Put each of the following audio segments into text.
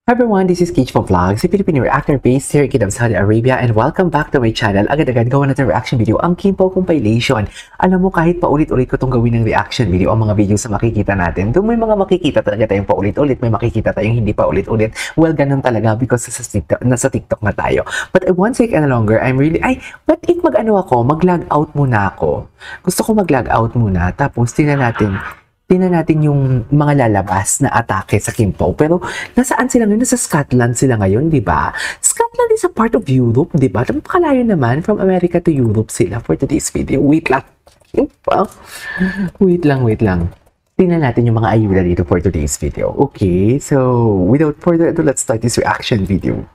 Hi everyone, this is Keith for Vlogs, a Filipino reactor based here in Saudi Arabia, and welcome back to my channel. Agad-agad gawa natin reaction video ang Kim Pao compilation. Alam mo, kahit paulit-ulit ko itong gawin ng reaction video, ang mga videos na makikita natin, doon may mga makikita talaga tayong paulit-ulit, may makikita tayong hindi paulit-ulit. Well, ganun talaga because nasa TikTok na tayo. But I won't take any longer. What if mag-log out muna ako? Gusto ko mag-log out muna, tapos tingnan natin yung mga lalabas na atake sa Kim Pao. Pero nasaan sila ngayon? Nasa Scotland sila ngayon, di ba? Scotland is a part of Europe, di ba? Napakalayo naman from America to Europe sila for today's video. Wait lang. Kim Pao. Wait lang. Tingnan natin yung mga ayuda dito for today's video. Okay, so without further ado, let's start this reaction video.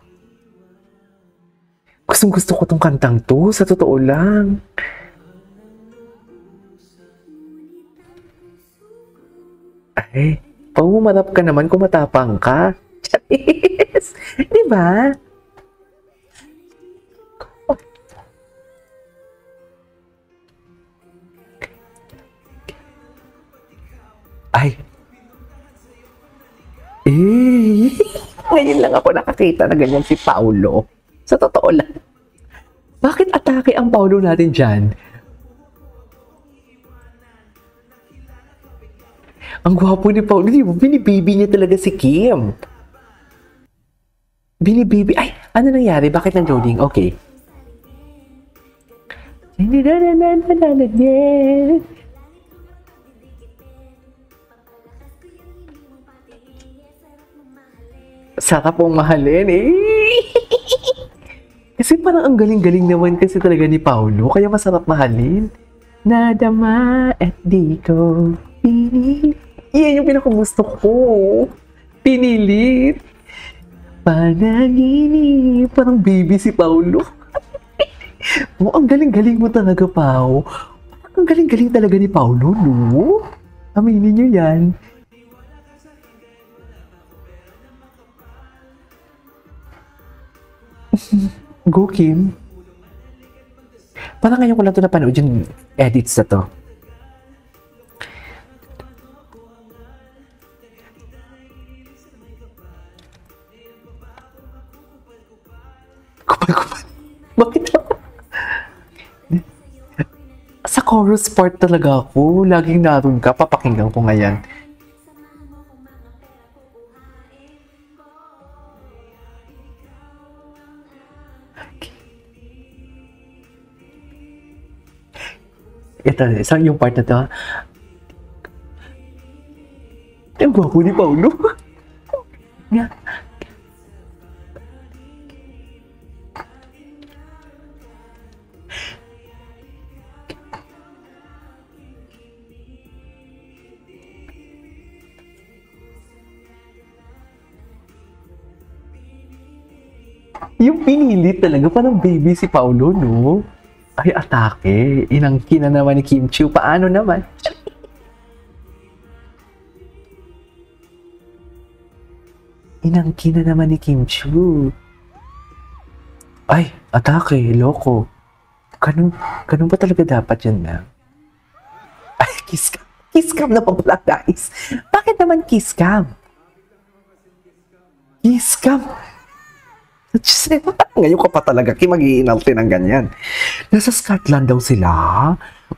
Gustong-gusto ko tong kantang to, sa totoo lang. Ay, pumumarap ka naman kung matapang ka. Charis! Di ba? Ay! Eh! Ngayon lang ako nakakita na ganyan si Paolo. Sa totoo lang. Bakit atake ang Paolo natin dyan? Ang gwapo ni Paolo, di ba? Binibaby niya talaga si Kim. Binibaby. Ay, ano nangyari? Bakit nag-loading? Okay. Sarap pong mahalin eh. Kasi parang ang galing-galing naman kasi talaga ni Paolo, kaya masarap mahalin. Nadama at di ko pinilit. Iyan yung pinakagusto ko. Pinilit. Panaginip. Parang baby si Paolo. Oh, ang galing-galing mo talaga, Pao. Ang galing-galing talaga ni Paolo, no? Aminin nyo yan. Go, Kim. Parang ngayon ko lang ito napanood yung edits na to. Kupal. Bakit ako? Sa chorus part talaga ako. Laging naroon ka. Papakinggan ko ngayon. Ito, isang yung part na to. Ang gwapo ni Paolo. Nga. Yung pinilit talaga, parang baby si Paolo, no? Ay, atake. Inangkin na naman ni Kim Chiu. Paano naman? Inangkin na naman ni Kim Chiu. Ay, atake. Loko. Ganun ba talaga dapat yun na? Ay, kiss cam. Kiss cam na pa pala, guys. Bakit naman kiss cam? Kiss cam. Ngayon ka pa talaga, Kim, mag-iinalti ng ganyan. Nasa Scotland daw sila.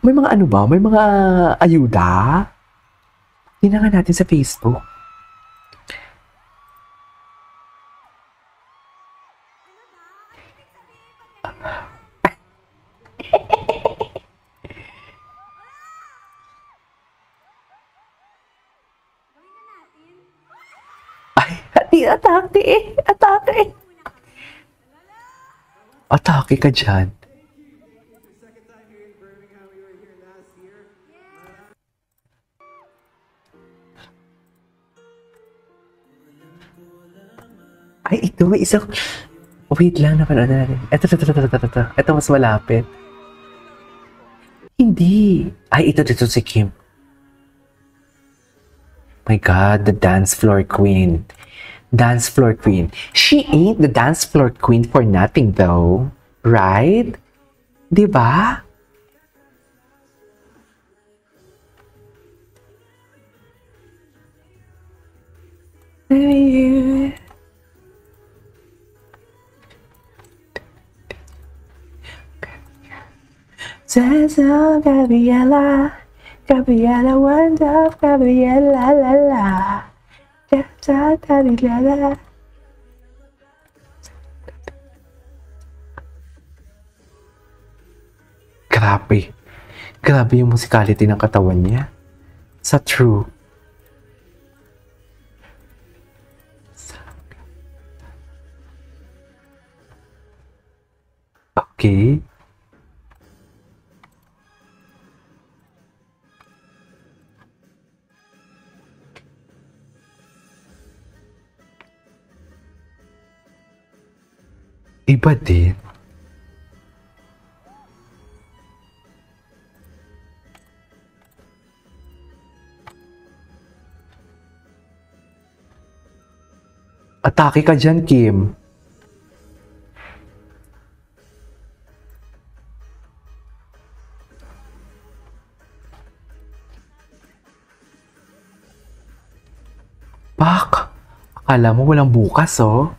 May mga ano ba? May mga ayuda? Tingnan natin sa Facebook. Ay, atake. Atake ka dyan. Ay, ito may isang... Wait lang, napanood natin. Ito mas malapit. Hindi. Ay, ito dito si Kim. My God, the dance floor queen. Dance floor queen. She ain't the dance floor queen for nothing though. Right? Di ba? Saison Gabriela, Gabriela, wonder, Gabriela, la la. Gabriela. Grabe. Grabe yung musicality ng katawan niya. Sa true. Okay. Iba din. Atake ka dyan, Kim. Pak! Akala mo walang bukas, oh.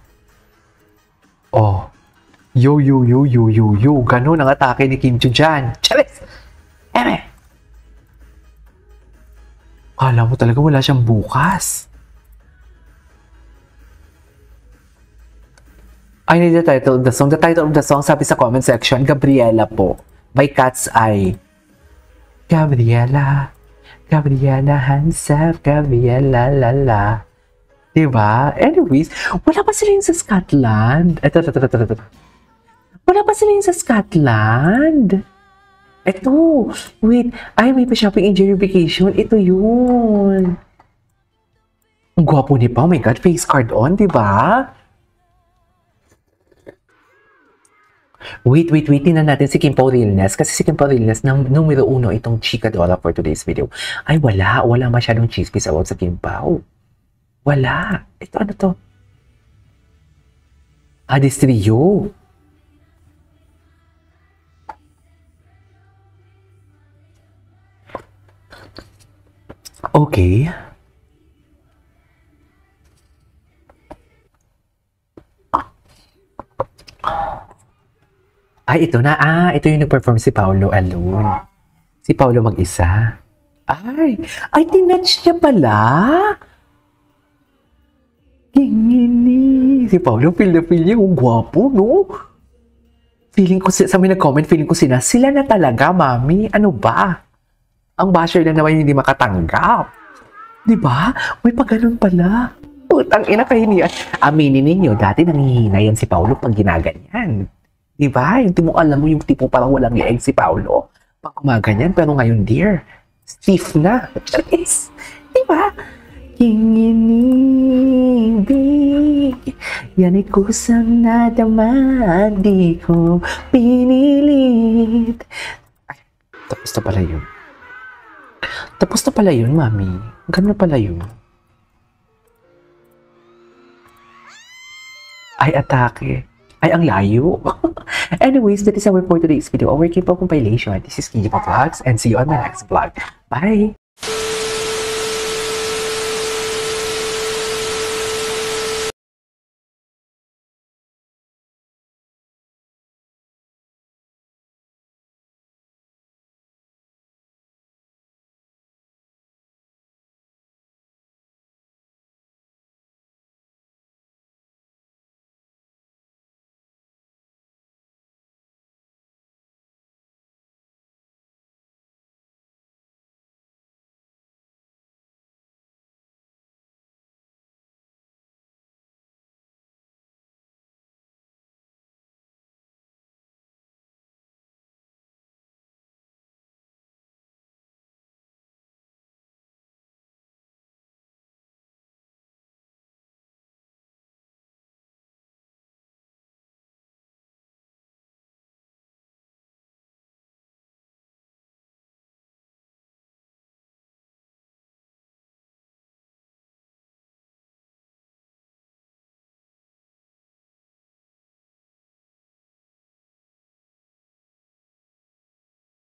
Oh. Yo. Ganun ang atake ni Kim Chu dyan. Charis! Eme! Akala mo talaga wala siyang bukas. I need the title of the song. The title of the song, sabi sa comment section, Gabriela po. By Cat's Eye. Gabriela. Gabriela, hands up. Gabriela, la. Diba? Anyways, wala pa sila yun sa Scotland. Ito. Wala pa sila yun sa Scotland. Ito. Wait. Ay, may pa-shopping in Jerry Vacation. Ito yun. Ang gwapo ni pa. Oh my God. Face card on, diba? Wait. Tingnan natin si Kim Pao Realness. Kasi si Kim Pao Realness, numero 1 itong chikadora for today's video. Ay, wala. Wala masyadong chismis about sa Kim Pao. Wala. Ito, ano to? Trio. Okay. Ay, ito na. Ito yung nag-perform si Paolo alone. Si Paolo mag-isa. Ay, tinatch niya pala. Gingini. Si Paolo, feel niya. Ang gwapo, no? Feeling ko, sa may nag-comment, feeling ko sila na talaga, mami. Ano ba? Ang basher na naman yung hindi makatanggap. Diba? May pag-ganon pala. Putang ina kayo niya. Aminin ninyo, dati nanghihina yan si Paolo pag ginaganyan. Diba? Yung tipo, alam mo, yung tipo parang walang leeg si Paolo. Pag kumaganyan, pero ngayon, dear, stiff na. Charis. Diba? Inginibig, yan ay kusang nadama, di ko pinilit. Ay, tapos na pala yun. Mami. Ganun na pala yun. Ay, atake. Ay, ang layo. Anyways, that is our for today's video. Our K-pop compilation. This is Kiji Vlogs and see you on my next vlog. Bye!